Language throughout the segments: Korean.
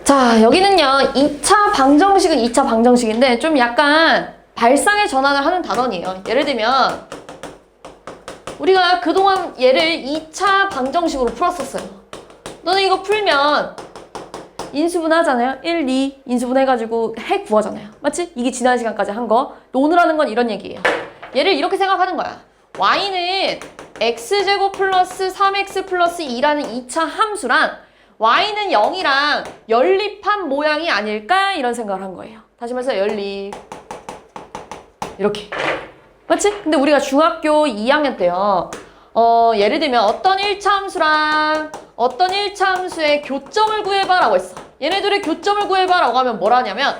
자, 여기는요. 2차 방정식은 2차 방정식인데 좀 약간 발상의 전환을 하는 단원이에요. 예를 들면 우리가 그동안 얘를 2차 방정식으로 풀었었어요. 너는 이거 풀면 인수분 하잖아요. 1, 2 인수분 해가지고 해 구하잖아요. 맞지? 이게 지난 시간까지 한 거. 오늘 하는 건 이런 얘기예요. 얘를 이렇게 생각하는 거야. y는 x제곱 플러스 3x 플러스 2라는 2차 함수랑 y는 0이랑 연립한 모양이 아닐까? 이런 생각을 한 거예요. 다시 말해서 연립. 이렇게. 맞지? 근데 우리가 중학교 2학년 때요. 예를 들면 어떤 1차 함수랑 어떤 1차 함수의 교점을 구해봐 라고 했어. 얘네들의 교점을 구해봐 라고 하면 뭘 하냐면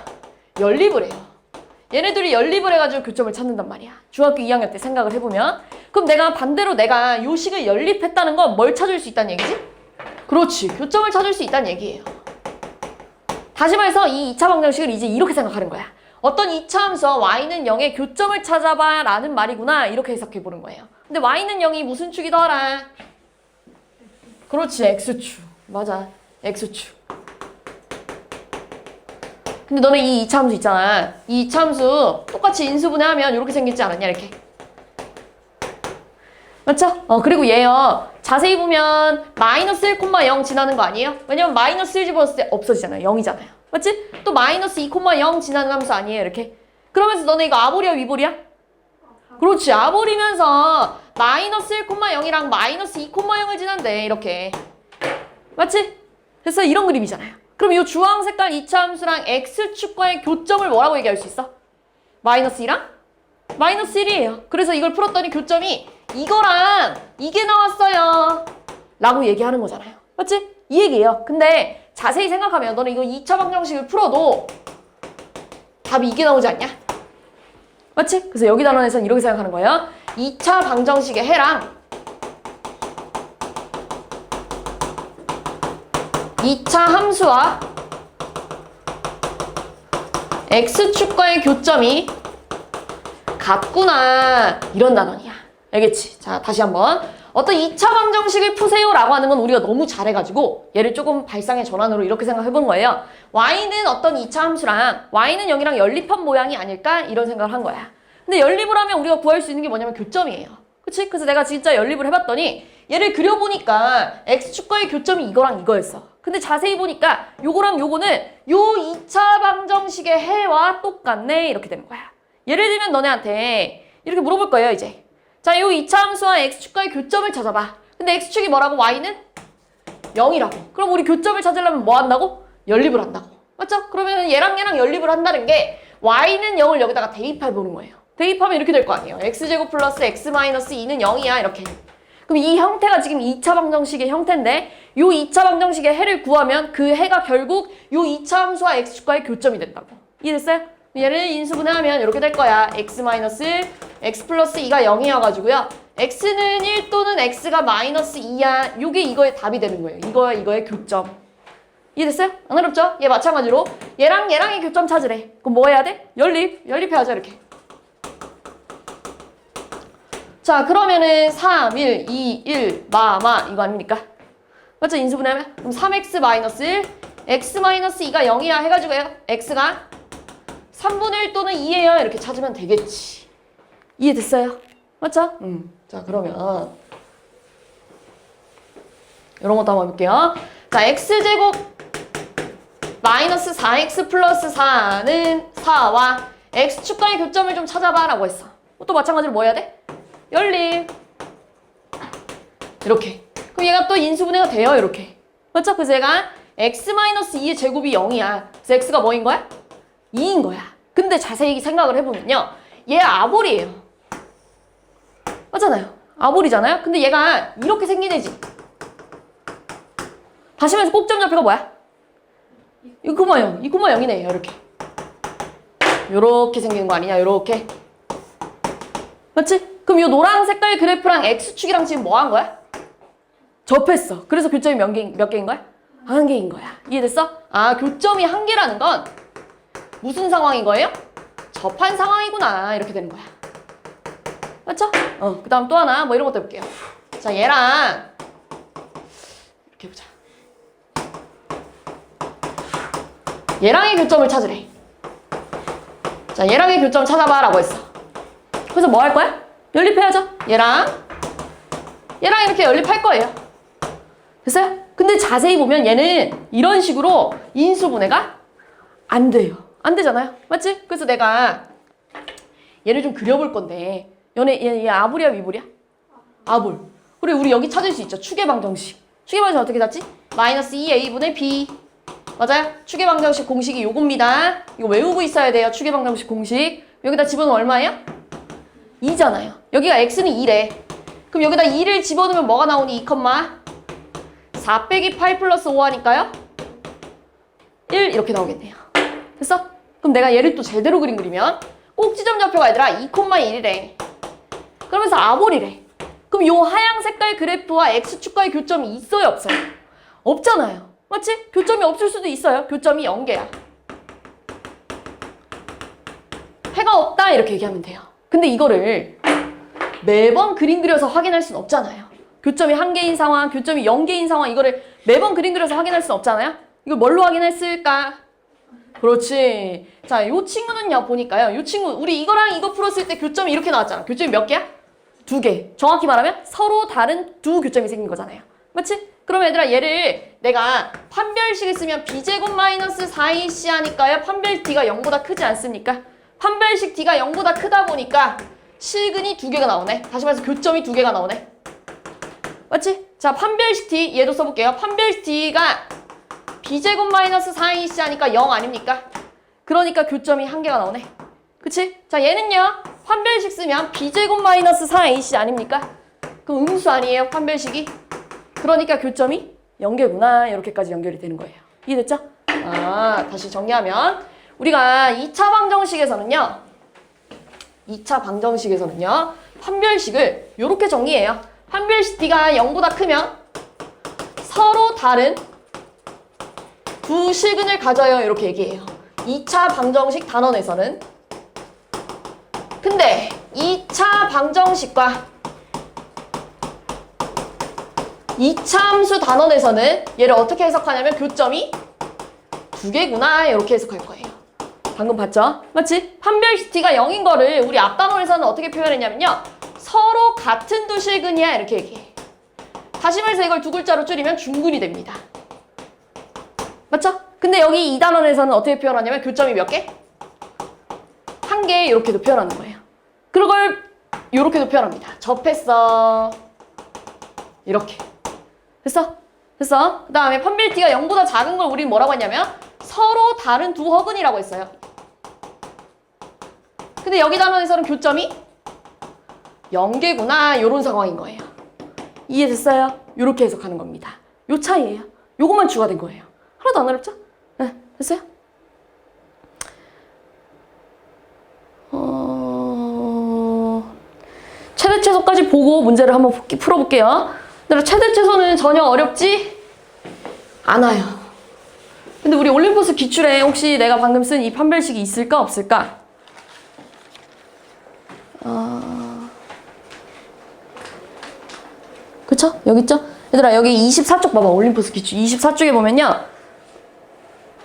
연립을 해요. 얘네들이 연립을 해가지고 교점을 찾는단 말이야. 중학교 2학년 때 생각을 해보면. 그럼 내가 반대로 내가 요 식을 연립했다는 건 뭘 찾을 수 있다는 얘기지? 그렇지. 교점을 찾을 수 있다는 얘기예요. 다시 말해서 이 2차 방정식을 이제 이렇게 생각하는 거야. 어떤 2차 함수와 y는 0의 교점을 찾아봐 라는 말이구나. 이렇게 해석해 보는 거예요. 근데 y는 0이 무슨 축이더라? 그렇지. x축. 맞아. x축. 근데 너네 이 2차 함수 있잖아. 이 2차 함수 똑같이 인수분해하면 이렇게 생겼지 않았냐? 이렇게. 맞죠? 그리고 얘요. 자세히 보면 마이너스 1,0 지나는 거 아니에요? 왜냐면 마이너스 1 집어넣었을 때 없어지잖아요. 0이잖아요. 맞지? 또 마이너스 2,0 지나는 함수 아니에요? 이렇게. 그러면서 너네 이거 아볼이야 위볼이야? 그렇지. 아볼이면서 마이너스 1,0이랑 마이너스 2,0을 지난대. 이렇게. 맞지? 그래서 이런 그림이잖아요. 그럼 이 주황 색깔 2차 함수랑 x축과의 교점을 뭐라고 얘기할 수 있어? 마이너스 2랑? 마이너스 1이에요. 그래서 이걸 풀었더니 교점이 이거랑 이게 나왔어요. 라고 얘기하는 거잖아요. 맞지? 이 얘기예요. 근데 자세히 생각하면 너는 이거 2차 방정식을 풀어도 답이 이게 나오지 않냐? 맞지? 그래서 여기 단원에서는 이렇게 생각하는 거예요. 2차 방정식의 해랑 2차 함수와 x축과의 교점이 같구나. 이런 단원이야. 알겠지? 자, 다시 한번. 어떤 2차 방정식을 푸세요 라고 하는 건 우리가 너무 잘해가지고 얘를 조금 발상의 전환으로 이렇게 생각해본 거예요. y는 어떤 2차 함수랑 y는 0이랑 연립한 모양이 아닐까? 이런 생각을 한 거야. 근데 연립을 하면 우리가 구할 수 있는 게 뭐냐면 교점이에요. 그치? 그래서 내가 진짜 연립을 해봤더니 얘를 그려보니까 x축과의 교점이 이거랑 이거였어. 근데 자세히 보니까 요거랑 요거는 요 2차 방정식의 해와 똑같네. 이렇게 되는 거야. 예를 들면 너네한테 이렇게 물어볼 거예요, 이제. 자, 요 2차 함수와 x축과의 교점을 찾아봐. 근데 x축이 뭐라고? y는 0이라고. 그럼 우리 교점을 찾으려면 뭐 한다고? 연립을 한다고. 맞죠? 그러면 얘랑 연립을 한다는 게 y는 0을 여기다가 대입해 보는 거예요. 대입하면 이렇게 될 거 아니에요. x제곱 플러스 x 마이너스 2는 0이야. 이렇게. 그럼 이 형태가 지금 2차 방정식의 형태인데 요 2차 방정식의 해를 구하면 그 해가 결국 요 2차 함수와 x축과의 교점이 된다고. 이해됐어요? 얘를 인수분해하면 이렇게 될 거야. x 마이너스 x 플러스 2가 0이어가지고요. x는 1 또는 x가 마이너스 2야. 요게 이거의 답이 되는 거예요. 이거와 이거의 교점. 이해됐어요? 안 어렵죠? 얘 마찬가지로 얘랑의 교점 찾으래. 그럼 뭐 해야 돼? 연립해야죠. 이렇게. 자, 그러면은 3, 1, 2, 1, 마 이거 아닙니까? 맞죠? 인수분해하면? 그럼 3x 마이너스 1, x 마이너스 2가 0이야 해가지고요. x가 3분의 1 또는 2예요. 이렇게 찾으면 되겠지. 이해됐어요? 맞죠? 자, 그러면 이런 것도 한번 볼게요. 자, x제곱 마이너스 4x 플러스 4는 4와 x축과의 교점을 좀 찾아봐 라고 했어. 또 마찬가지로 뭐 해야 돼? 연립. 이렇게. 그럼 얘가 또 인수분해가 돼요. 이렇게. 맞죠? 그래서 얘가 x-2의 제곱이 0이야. 그래서 x가 뭐인 거야? 2인 거야. 근데 자세히 생각을 해보면요. 얘 아볼이에요. 맞잖아요. 아볼이잖아요. 근데 얘가 이렇게 생긴 애지. 다시 말해서 꼭점 좌표가 뭐야? 2,0. 2,0이네. 이렇게. 요렇게 생기는 거 아니냐? 요렇게. 맞지? 그럼 이 노란 색깔 그래프랑 x축이랑 지금 뭐 한 거야? 접했어. 그래서 교점이 몇 개인 거야? 한 개인 거야. 이해됐어? 아, 교점이 한 개라는 건 무슨 상황인 거예요? 접한 상황이구나. 이렇게 되는 거야. 맞죠? 그 다음 또 하나 뭐 이런 것도 해볼게요. 자, 얘랑 이렇게 해보자. 얘랑의 교점을 찾으래. 자, 얘랑의 교점을 찾아봐 라고 했어. 그래서 뭐 할 거야? 연립해야죠. 얘랑 이렇게 연립할 거예요. 됐어요? 근데 자세히 보면 얘는 이런 식으로 인수분해가 안 돼요. 안 되잖아요. 맞지? 그래서 내가 얘를 좀 그려볼 건데 얘 아볼이야 위볼이야? 아볼. 그리고 우리 여기 찾을 수 있죠. 축의 방정식. 축의 방정식 어떻게 찾지? 마이너스 2a분의 b. 맞아요? 축의 방정식 공식이 요겁니다. 이거 외우고 있어야 돼요. 축의 방정식 공식. 여기다 집어넣으면 얼마예요? 2잖아요. 여기가 x는 2래. 그럼 여기다 2를 집어넣으면 뭐가 나오니? 2, 4 빼기 8 플러스 5 하니까요? 1 이렇게 나오겠네요. 됐어? 그럼 내가 얘를 또 제대로 그리면 꼭지점 좌표가 얘들아 2,1이래. 그러면서 아볼이래. 그럼 요 하양 색깔 그래프와 x축과의 교점이 있어요? 없어요? 없잖아요. 맞지? 교점이 없을 수도 있어요. 교점이 0개야. 해가 없다 이렇게 얘기하면 돼요. 근데 이거를 매번 그림 그려서 확인할 수는 없잖아요. 교점이 1개인 상황, 교점이 0개인 상황 이거를 매번 그림 그려서 확인할 수는 없잖아요. 이걸 뭘로 확인했을까? 그렇지. 자, 요 친구는요 보니까요. 요 친구 우리 이거랑 이거 풀었을 때 교점이 이렇게 나왔잖아. 교점이 몇 개야? 2개. 정확히 말하면 서로 다른 두 교점이 생긴 거잖아요. 맞지? 그럼 얘들아 얘를 내가 판별식을 쓰면 b제곱 마이너스 4ac 하니까요. 판별 d가 0보다 크지 않습니까? 판별식 d가 0보다 크다 보니까 실근이 2개가 나오네. 다시 말해서 교점이 2개가 나오네. 맞지? 자, 판별식 d 얘도 써볼게요. 판별식 d가 b제곱 마이너스 4ac 하니까 0 아닙니까? 그러니까 교점이 1개가 나오네. 그치? 자, 얘는요. 판별식 쓰면 b제곱 마이너스 4ac 아닙니까? 그럼 음수 아니에요? 판별식이? 그러니까 교점이 0개구나. 이렇게까지 연결이 되는 거예요. 이해됐죠? 아, 다시 정리하면 우리가 2차 방정식에서는요. 판별식을 이렇게 정리해요. 판별식 d가 0보다 크면 서로 다른 두 실근을 가져요. 이렇게 얘기해요. 2차 방정식 단원에서는. 근데 2차 방정식과 2차 함수 단원에서는 얘를 어떻게 해석하냐면 교점이 2개구나 이렇게 해석할 거예요. 방금 봤죠? 맞지? 판별식 d가 0인 거를 우리 앞단원에서는 어떻게 표현했냐면요. 서로 같은 두 실근이야 이렇게 얘기해. 다시 말해서 이걸 두 글자로 줄이면 중근이 됩니다. 맞죠? 근데 여기 2단원에서는 어떻게 표현하냐면 교점이 몇 개? 1개 이렇게도 표현하는 거예요. 그걸 이렇게도 표현합니다. 접했어. 이렇게. 됐어? 됐어? 그 다음에 판별 d가 0보다 작은 걸 우리는 뭐라고 했냐면 서로 다른 두 허근이라고 했어요. 근데 여기 단원에서는 교점이 0개구나 이런 상황인 거예요. 이해됐어요? 이렇게 해석하는 겁니다. 요 차이예요. 요것만 추가된 거예요. 하나도 안 어렵죠? 네, 됐어요? 최대 최소까지 보고 문제를 한번 풀어볼게요. 최대 최소는 전혀 어렵지 않아요. 근데 우리 올림포스 기출에 혹시 내가 방금 쓴 이 판별식이 있을까 없을까? 그쵸? 여기 있죠? 얘들아 여기 24쪽 봐봐. 올림포스 기출 24쪽에 보면요.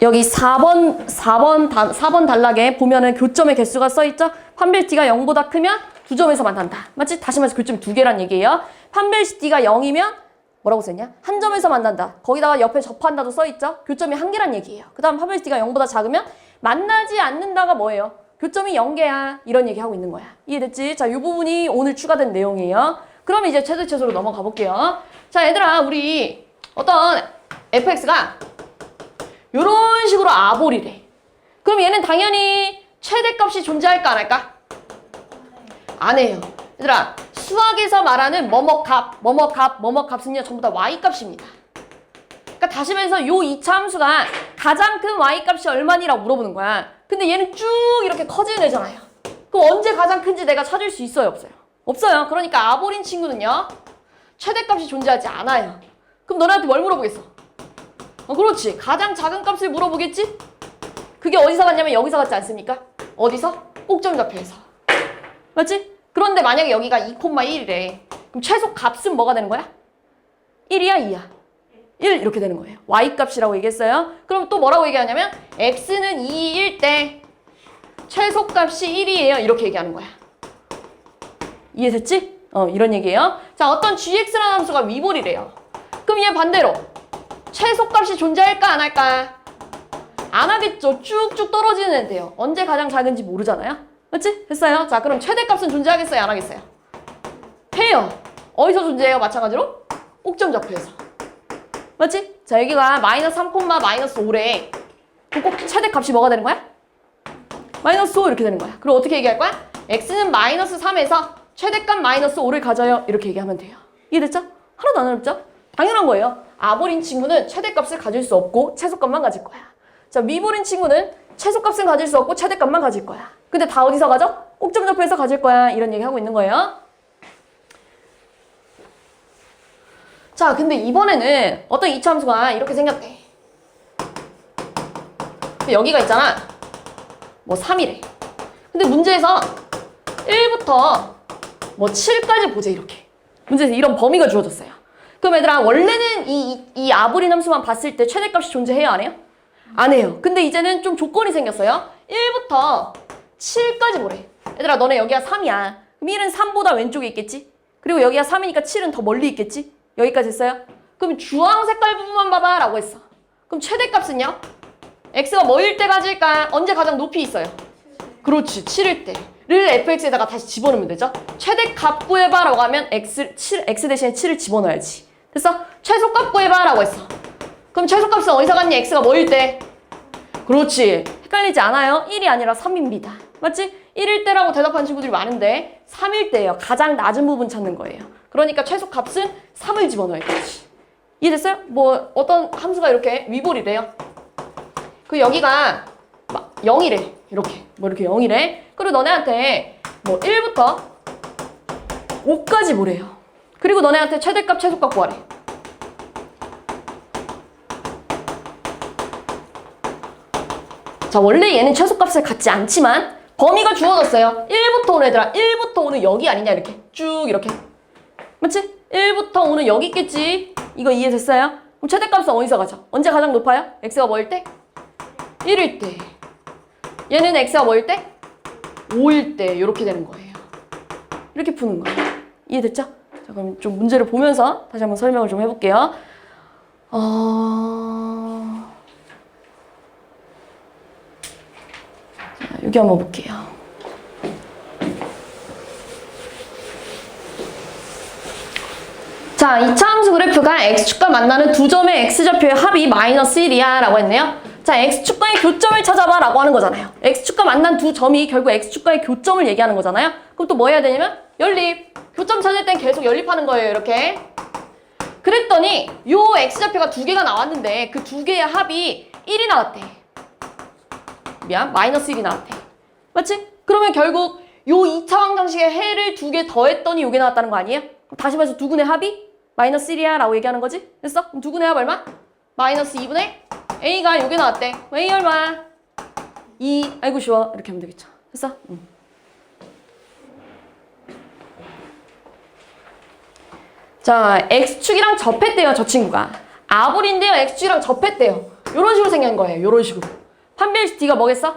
여기 4번 단락에 보면은 교점의 개수가 써있죠? 판별 d가 0보다 크면 두 점에서 만난다. 맞지? 다시 말해서 교점이 2개란 얘기예요. 판별식 d가 0이면 뭐라고 썼냐? 한 점에서 만난다. 거기다가 옆에 접한다도 써있죠? 교점이 1개란 얘기예요. 그 다음 판별식 d가 0보다 작으면 만나지 않는다가 뭐예요? 교점이 0개야. 이런 얘기하고 있는 거야. 이해됐지? 자, 이 부분이 오늘 추가된 내용이에요. 그럼 이제 최대 최소로 넘어가 볼게요. 자, 얘들아 우리 어떤 fx가 요런 식으로 아볼이래. 그럼 얘는 당연히 최대값이 존재할까 안 할까? 안 해요. 얘들아 수학에서 말하는 뭐뭐값은요 전부 다 y값입니다. 그러니까 다시 말해서 요 2차 함수가 가장 큰 y값이 얼마니라고 물어보는 거야. 근데 얘는 쭉 이렇게 커지는 애잖아요. 그럼 언제 가장 큰지 내가 찾을 수 있어요 없어요? 없어요. 그러니까 아볼인 친구는요 최대값이 존재하지 않아요. 그럼 너네한테 뭘 물어보겠어? 그렇지. 가장 작은 값을 물어보겠지? 그게 어디서 갔냐면 여기서 갔지 않습니까? 어디서? 꼭점 좌표에서. 맞지? 그런데 만약에 여기가 2,1이래. 그럼 최소 값은 뭐가 되는 거야? 1이야 2야? 1 이렇게 되는 거예요. y값이라고 얘기했어요. 그럼 또 뭐라고 얘기하냐면 x는 2일 때 최소값이 1이에요. 이렇게 얘기하는 거야. 이해됐지? 이런 얘기예요. 자, 어떤 gx라는 함수가 위볼이래요. 그럼 얘 반대로 최소값이 존재할까 안 할까? 안 하겠죠. 쭉쭉 떨어지는 애인데요. 언제 가장 작은지 모르잖아요. 맞지? 됐어요? 자, 그럼 최대값은 존재하겠어요? 안 하겠어요? 해요. 어디서 존재해요? 마찬가지로? 옥점좌표에서. 맞지? 자, 여기가 마이너스 3, 마이너스 5래. 그럼 꼭 최대값이 뭐가 되는 거야? 마이너스 5 이렇게 되는 거야. 그럼 어떻게 얘기할 거야? x는 마이너스 3에서 최대값 마이너스 5를 가져요. 이렇게 얘기하면 돼요. 이해됐죠? 하나도 안 어렵죠? 당연한 거예요. 아볼인 친구는 최대값을 가질 수 없고 최소값만 가질 거야. 자, 미볼인 친구는 최소값은 가질 수 없고 최대값만 가질 거야. 근데 다 어디서 가져? 옥점좌표에서 가질 거야. 이런 얘기 하고 있는 거예요. 자, 근데 이번에는 어떤 이차함수가 이렇게 생겼대. 여기가 있잖아. 뭐 3이래. 근데 문제에서 1부터 뭐 7까지 보재 이렇게. 문제에서 이런 범위가 주어졌어요. 그럼 얘들아 원래는 이 아볼인 함수만 봤을 때 최대값이 존재해요? 안 해요? 안 해요. 근데 이제는 좀 조건이 생겼어요. 1부터 7까지 보래. 얘들아 너네 여기가 3이야. 그럼 1은 3보다 왼쪽에 있겠지? 그리고 여기가 3이니까 7은 더 멀리 있겠지? 여기까지 했어요? 그럼 주황 색깔 부분만 봐봐 라고 했어. 그럼 최대값은요? x가 뭐일 때 가질까? 언제 가장 높이 있어요? 그렇지, 7일 때를 fx에다가 다시 집어넣으면 되죠? 최대값 구해봐 라고 하면 x 대신에 7을 집어넣어야지. 됐어? 최소값 구해봐 라고 했어. 그럼 최소값은 어디서 갔니? x가 뭐일 때? 그렇지, 헷갈리지 않아요? 1이 아니라 3입니다. 맞지? 1일 때라고 대답한 친구들이 많은데 3일 때예요. 가장 낮은 부분 찾는 거예요. 그러니까 최소값은 3을 집어넣어야지. 이해됐어요? 뭐 어떤 함수가 이렇게 위볼이래요. 그 여기가 0이래. 이렇게 뭐 이렇게 0이래. 그리고 너네한테 뭐 1부터 5까지 보래요. 그리고 너네한테 최대값 최소값 구하래. 자, 원래 얘는 최소값을 갖지 않지만 범위가 주어졌어요. 1부터 5는 얘들아 1부터 5는 여기 아니냐 이렇게 쭉 이렇게. 맞지? 1부터 5는 여기 있겠지. 이거 이해됐어요? 그럼 최대값은 어디서 가죠? 언제 가장 높아요? x가 뭐일 때? 1일 때. 얘는 x가 뭐일 때? 5일 때. 이렇게 되는 거예요. 이렇게 푸는 거예요. 이해됐죠? 자, 그럼 좀 문제를 보면서 다시 한번 설명을 좀 해볼게요. 자, 여기 한번 볼게요. 자, 2차 함수 그래프가 x축과 만나는 두 점의 x좌표의 합이 마이너스 1이야 라고 했네요. 자, x축과의 교점을 찾아봐 라고 하는 거잖아요. x축과 만난 두 점이 결국 x축과의 교점을 얘기하는 거잖아요. 그럼 또 뭐 해야 되냐면 연립. 교점 찾을 땐 계속 연립하는 거예요. 이렇게. 그랬더니 요 x좌표가 두 개가 나왔는데 그 두 개의 합이 1이 나왔대. 미안, 마이너스 1이 나왔대. 맞지? 그러면 결국 요 2차 방정식의 해를 두 개 더했더니 요게 나왔다는 거 아니에요? 그럼 다시 말해서 두 군의 합이 마이너스 1이야 라고 얘기하는 거지? 됐어? 그럼 두 군의 합 얼마? 마이너스 2분의 a가 요게 나왔대. a 얼마? 2. 아이고 쉬워. 이렇게 하면 되겠죠. 됐어? 자, x축이랑 접했대요. 저 친구가. 아볼인데요. x축이랑 접했대요. 요런 식으로 생긴 거예요. 요런 식으로. 판별식 d가 뭐겠어?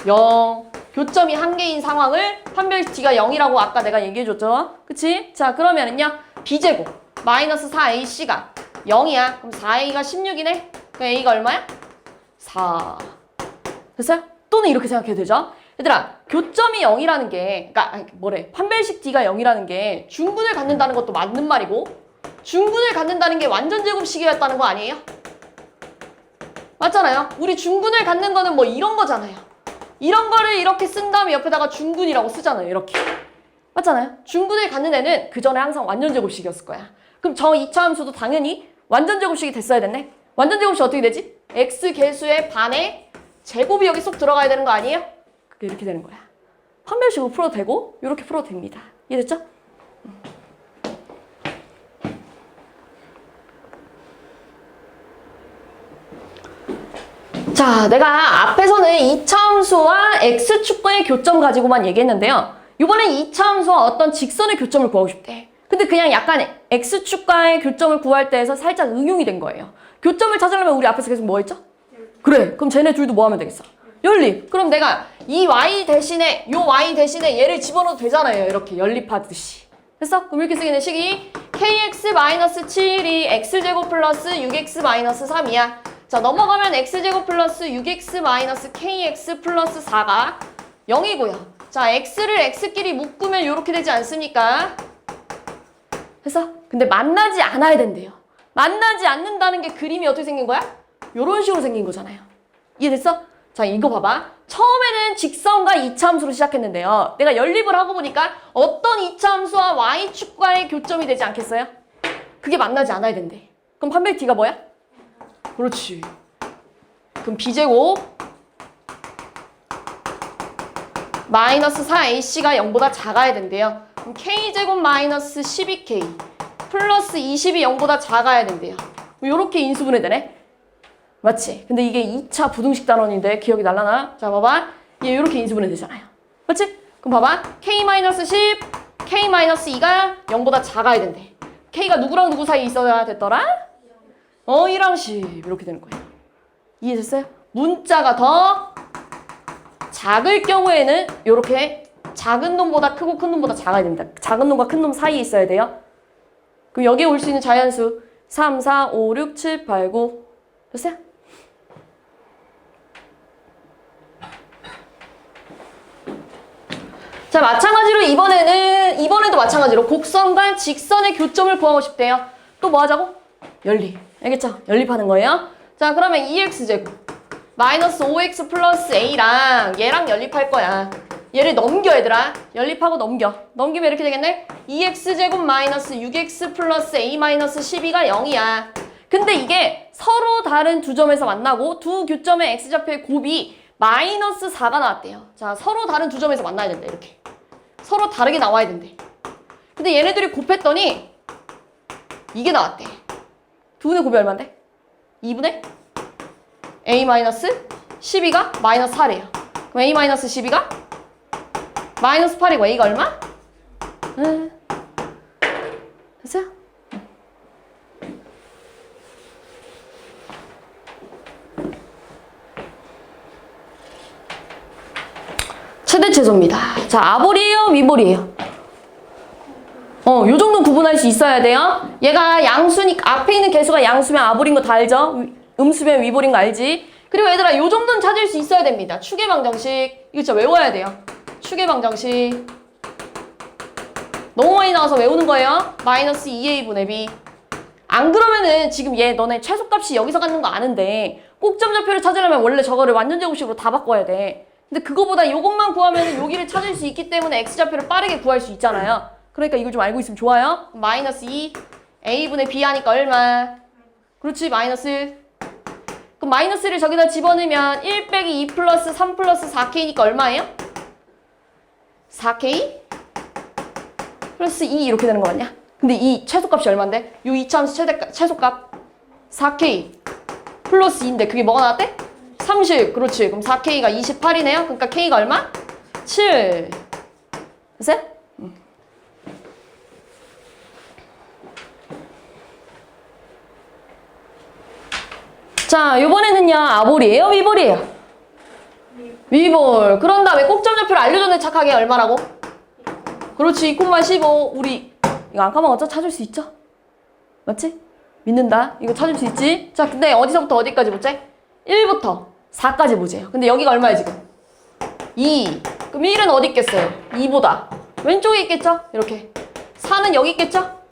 0. 교점이 한 개인 상황을 판별식 d가 0이라고 아까 내가 얘기해줬죠. 그치? 자, 그러면은요. b제곱 마이너스 4ac가 0이야. 그럼 4a가 16이네. 그럼 a가 얼마야? 4. 됐어요? 또는 이렇게 생각해도 되죠? 얘들아, 교점이 0이라는 게, 그러니까 뭐래? 판별식 d가 0이라는 게 중근을 갖는다는 것도 맞는 말이고 중근을 갖는다는 게 완전 제곱식이었다는 거 아니에요? 맞잖아요? 우리 중근을 갖는 거는 뭐 이런 거잖아요. 이런 거를 이렇게 쓴 다음에 옆에다가 중근이라고 쓰잖아요. 이렇게. 맞잖아요? 중근을 갖는 애는 그 전에 항상 완전 제곱식이었을 거야. 그럼 저 2차 함수도 당연히 완전 제곱식이 됐어야 됐네? 완전 제곱식 어떻게 되지? x 개수의 반에 제곱이 여기 쏙 들어가야 되는 거 아니에요? 그게 이렇게 되는 거야. 판별식으로 풀어도 되고 이렇게 풀어도 됩니다. 이해됐죠? 자, 내가 앞에서는 2차 함수와 x축과의 교점 가지고만 얘기했는데요. 이번엔 2차 함수와 어떤 직선의 교점을 구하고 싶대. 근데 그냥 약간 x축과의 교점을 구할 때에서 살짝 응용이 된 거예요. 교점을 찾으려면 우리 앞에서 계속 뭐 했죠? 그래, 그럼 쟤네 둘도 뭐 하면 되겠어? 연립. 그럼 내가 이 y 대신에 요 y 대신에 얘를 집어넣어도 되잖아요. 이렇게 연립하듯이. 됐어? 그럼 이렇게 쓰게 된 식이 kx-7이 x제곱 플러스 6x-3이야. 자, 넘어가면 x제곱 플러스 6x-kx 플러스 4가 0이고요. 자, x를 x끼리 묶으면 이렇게 되지 않습니까? 됐어? 근데 만나지 않아야 된대요. 만나지 않는다는 게 그림이 어떻게 생긴 거야? 요런 식으로 생긴 거잖아요. 이해됐어? 자, 이거 봐봐. 처음에는 직선과 이차함수로 시작했는데요. 내가 연립을 하고 보니까 어떤 이차함수와 y축과의 교점이 되지 않겠어요? 그게 만나지 않아야 된대. 그럼 판별 t가 뭐야? 그렇지. 그럼 b제곱 마이너스 4ac가 0보다 작아야 된대요. 그럼 k제곱 마이너스 12k 플러스 20이 0보다 작아야 된대요. 요렇게 인수분해 되네. 맞지? 근데 이게 2차 부등식 단원인데 기억이 날라나? 자, 봐봐. 얘 요렇게 인수분해 되잖아요. 맞지? 그럼 봐봐. k-10, k-2가 0보다 작아야 된대. k가 누구랑 누구 사이에 있어야 됐더라? 2랑 10 이렇게 되는 거예요. 이해됐어요? 문자가 더 작을 경우에는 이렇게 작은 놈보다 크고 큰 놈보다 작아야 됩니다. 작은 놈과 큰 놈 사이에 있어야 돼요. 그럼 여기에 올 수 있는 자연수 3, 4, 5, 6, 7, 8, 9 됐어요? 자, 마찬가지로 이번에도 마찬가지로 곡선과 직선의 교점을 구하고 싶대요. 또 뭐 하자고? 연립. 알겠죠? 연립하는 거예요. 자, 그러면 2x제곱 마이너스 5x 플러스 a랑 얘랑 연립할 거야. 얘를 넘겨, 얘들아. 연립하고 넘겨. 넘기면 이렇게 되겠네? 2x제곱 마이너스 6x 플러스 a 마이너스 12가 0이야. 근데 이게 서로 다른 두 점에서 만나고 두 교점의 x좌표의 곱이 마이너스 4가 나왔대요. 자, 서로 다른 두 점에서 만나야 된다, 이렇게. 서로 다르게 나와야 된대. 근데 얘네들이 곱했더니 이게 나왔대. 두 분의 곱이 얼마인데? 2분의 a 마이너스 12가 마이너스 4래요. 그럼 a 마이너스 12가 마이너스 8이고 a가 얼마? 됐어요? 최대최소입니다. 자, 아볼이에요? 위볼이에요? 요 정도는 구분할 수 있어야 돼요. 얘가 양수니까 앞에 있는 개수가 양수면 아볼인 거 다 알죠? 음수면 위볼인 거 알지? 그리고 얘들아, 요 정도는 찾을 수 있어야 됩니다. 추계방정식. 이거 진짜 외워야 돼요. 추계방정식. 너무 많이 나와서 외우는 거예요. 마이너스 2a분의 b. 안 그러면은 지금 얘 너네 최소값이 여기서 갖는 거 아는데 꼭점좌표를 찾으려면 원래 저거를 완전제곱식으로 다 바꿔야 돼. 근데 그거보다 요것만 구하면 여기를 찾을 수 있기 때문에 x좌표를 빠르게 구할 수 있잖아요. 그러니까 이걸 좀 알고 있으면 좋아요. 마이너스 2 a분의 b 하니까 얼마? 그렇지, 마이너스 1. 그럼 마이너스를 저기다 집어넣으면 1 빼기 2 플러스 3 플러스 4k니까 얼마예요? 4k 플러스 2 이렇게 되는 거 맞냐? 근데 이 최소값이 얼만데? 요 이차함수 최소값 4k 플러스 2인데 그게 뭐가 나왔대? 30. 그렇지. 그럼 4k가 28이네요. 그러니까 k가 얼마? 7. 됐어요? 자, 요번에는요, 아볼이에요? 위볼이에요? 위볼. 그런 다음에 꼭점좌표를 알려줬는데 착하게 얼마라고? 그렇지, 2,15. 우리 이거 안 까먹었죠? 찾을 수 있죠? 맞지? 믿는다. 이거 찾을 수 있지? 자, 근데 어디서부터 어디까지 보재? 1부터 4까지 보재요. 근데 여기가 얼마야 지금? 2. 그럼 1은 어디 있겠어요? 2보다 왼쪽에 있겠죠? 이렇게. 4는 여기 있겠죠?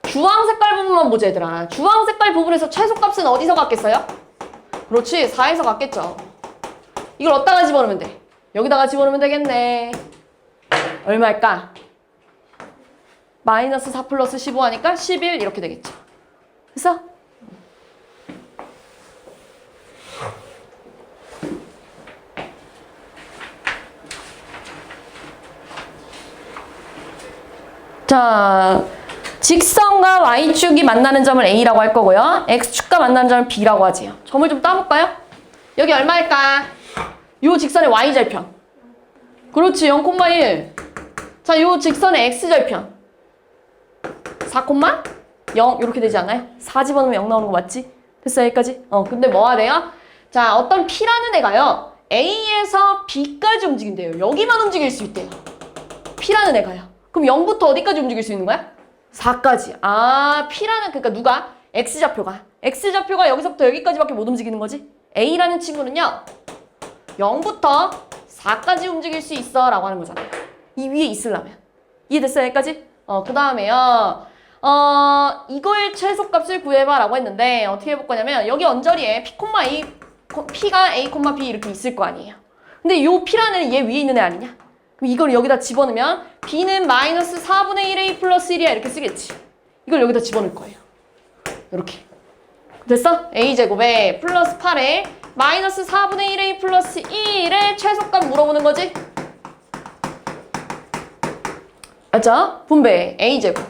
주황 색깔 부분만 보자, 얘들아. 주황 색깔 부분에서 최소값은 어디서 갖겠어요? 그렇지, 4에서 갖겠죠. 이걸 어디다가 집어넣으면 돼? 여기다가 집어넣으면 되겠네. 얼마일까? 마이너스 4 플러스 15 하니까 11 이렇게 되겠죠. 됐어? 자, 직선과 y축이 만나는 점을 a라고 할 거고요. x축과 만나는 점을 b라고 하지요. 점을 좀 따볼까요? 여기 얼마일까? 요 직선의 y절편. 그렇지, 0,1. 자, 요 직선의 x절편. 4,0 이렇게 되지 않아요? 4 집어넣으면 0 나오는 거 맞지? 됐어 여기까지? 근데 뭐가 돼요? 자 어떤 P라는 애가요 A에서 B까지 움직인대요. 여기만 움직일 수 있대요. P라는 애가요. 그럼 0부터 어디까지 움직일 수 있는 거야? 4까지. 아 P라는 그러니까 누가? X좌표가 여기서부터 여기까지밖에 못 움직이는 거지? A라는 친구는요 0부터 4까지 움직일 수 있어 라고 하는 거잖아요. 이 위에 있으려면. 이해됐어요 여기까지? 그 다음에요 이거의 최소값을 구해봐 라고 했는데 어떻게 해볼 거냐면 여기 언저리에 P가 A, B 이렇게 있을 거 아니에요. 근데 요 P라는 얘 위에 있는 애 아니냐? 그럼 이걸 여기다 집어넣으면 B는 마이너스 4분의 1A 플러스 1이야 이렇게 쓰겠지. 이걸 여기다 집어넣을 거예요. 이렇게. 됐어? A제곱에 플러스 8에 마이너스 4분의 1A 플러스 1의 최소값 물어보는 거지? 알죠? 분배 A제곱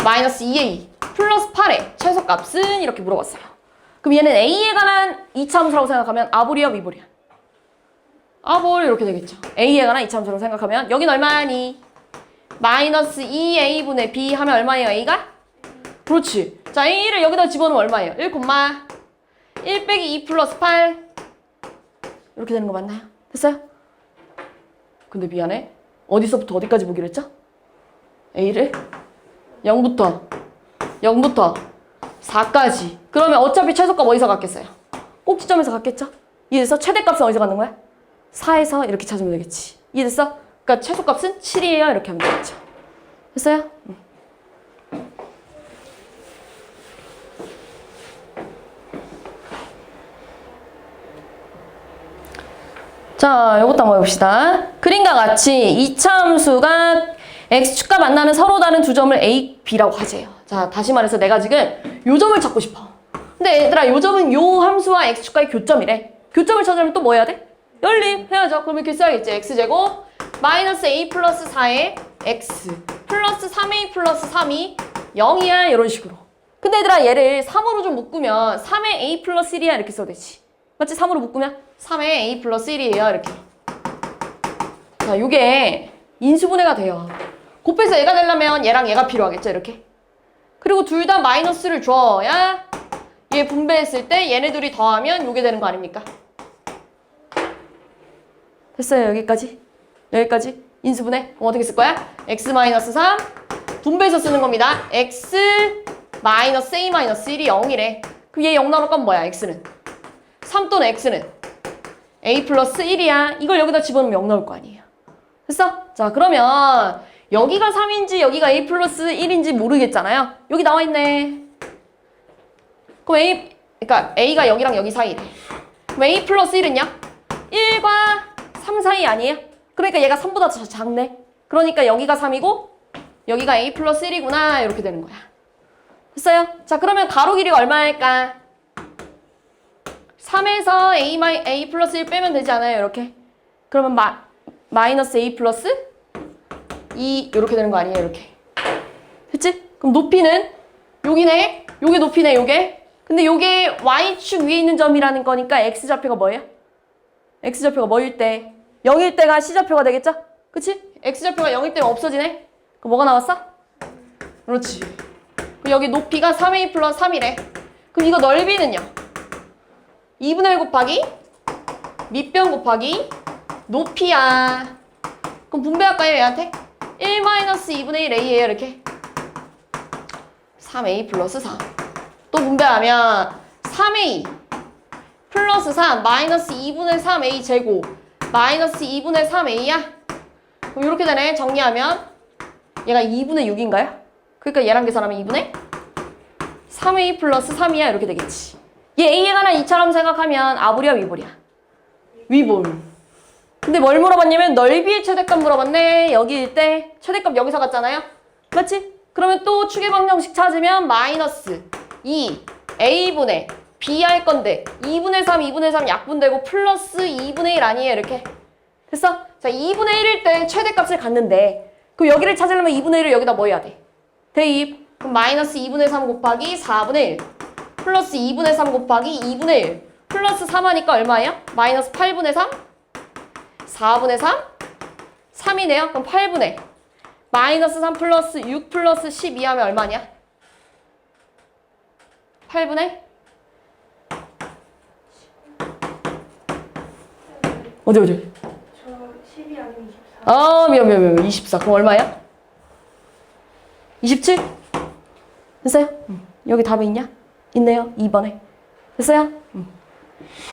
마이너스 2A 플러스 8의 최소값은 이렇게 물어봤어요. 그럼 얘는 A에 관한 이차함수라고 생각하면 아볼이야 위볼이야? 아볼 이렇게 되겠죠. A에 관한 이차함수라고 생각하면 여긴 얼마니? 마이너스 2A분의 B 하면 얼마예요 A가? 그렇지. 자 A를 여기다 집어넣으면 얼마예요? 1 빼기 2 플러스 8 이렇게 되는 거 맞나요? 됐어요? 근데 미안해 어디서부터 어디까지 보기로 했죠? A를 0부터 4까지. 그러면 어차피 최소값 어디서 갖겠어요? 꼭지점에서 갖겠죠? 이해됐어? 최대값은 어디서 갖는 거야? 4에서 이렇게 찾으면 되겠지. 이해됐어? 그러니까 최소값은 7이에요. 이렇게 하면 되겠죠. 됐어요? 자, 요것도 한번 해봅시다. 그림과 같이 이차함수가 x축과 만나는 서로 다른 두 점을 a, b라고 하재요. 자, 다시 말해서 내가 지금 요 점을 찾고 싶어. 근데 얘들아, 요 점은 요 함수와 x축과의 교점이래. 교점을 찾으려면 또 뭐 해야 돼? 연립해야죠. 그럼 이렇게 써야겠지. x제곱 마이너스 a 플러스 4의 x 플러스 3a 플러스 3이 0이야. 이런 식으로. 근데 얘들아, 얘를 3으로 좀 묶으면 3의 a 플러스 1이야. 이렇게 써도 되지. 맞지? 3으로 묶으면 3의 a 플러스 1이에요. 이렇게. 자, 요게 인수분해가 돼요. 곱해서 얘가 되려면 얘랑 얘가 필요하겠죠. 이렇게. 그리고 둘 다 마이너스를 줘야 얘 분배했을 때 얘네 둘이 더하면 요게 되는 거 아닙니까? 됐어요. 여기까지. 여기까지. 인수분해. 그럼 어떻게 쓸 거야? x 마이너스 3 분배해서 쓰는 겁니다. x 마이너스 a 마이너스 1이 0이래. 그럼 얘 0 나올 건 뭐야? x는 3 또는 x는 a 플러스 1이야. 이걸 여기다 집어넣으면 0 나올 거 아니에요. 됐어? 자, 그러면 여기가 3인지 여기가 a 플러스 1인지 모르겠잖아요. 여기 나와 있네. 그럼 그러니까 a가 여기랑 여기 사이래. 그럼 a 플러스 1은요? 1과 3 사이 아니에요? 그러니까 얘가 3보다 더 작네. 그러니까 여기가 3이고 여기가 a 플러스 1이구나. 이렇게 되는 거야. 됐어요? 자, 그러면 가로 길이가 얼마일까? 3에서 a 플러스 1 빼면 되지 않아요? 이렇게. 그러면 마이너스 a 플러스 2 이렇게 되는 거 아니에요? 이렇게. 됐지? 그럼 높이는 여기네. 요게 높이네. 요게. 근데 요게 y축 위에 있는 점이라는 거니까 x좌표가 뭐예요? x좌표가 뭐일 때? 0일 때가 c좌표가 되겠죠? 그치? x좌표가 0일 때면 없어지네? 그럼 뭐가 나왔어? 그렇지. 그럼 여기 높이가 3a 플러스 3이래. 그럼 이거 넓이는요? 2분의 1 곱하기 밑변 곱하기 높이야. 그럼 분배할까요? 얘한테? 1 마이너스 2분의 1 a예요. 이렇게. 3a 플러스 3. 또 분배하면 3a 플러스 3 마이너스 2분의 3a 제곱 마이너스 2분의 3a야? 그럼 이렇게 되네. 정리하면 얘가 2분의 6인가요? 그러니까 얘랑 계산하면 2분의 3a 플러스 3이야. 이렇게 되겠지. 얘 a에 관한 이처럼 생각하면 아볼이야 위볼이야? 위볼. 근데 뭘 물어봤냐면 넓이의 최대값 물어봤네. 여기일 때 최대값 여기서 갔잖아요. 맞지? 그러면 또 축의 방정식 찾으면 마이너스 2 a분의 b 할 건데 2분의 3 약분되고 플러스 2분의 1 아니에요? 이렇게. 됐어? 자, 2분의 1일 때 최대값을 갔는데 그럼 여기를 찾으려면 2분의 1을 여기다 뭐 해야 돼? 대입. 그럼 마이너스 2분의 3 곱하기 4분의 1 플러스 2분의 3 곱하기 2분의 1 플러스 3 하니까 얼마예요? 마이너스 8분의 3 4분의 3 3이네요. 그럼 8분의 마이너스 3 플러스 6 플러스 12 하면 얼마냐? 8분의? 어디? 저 12 아니면 24. 미안. 24. 그럼 얼마야? 27? 됐어요? 여기 답이 있냐? 있네요. 2번에. 됐어요?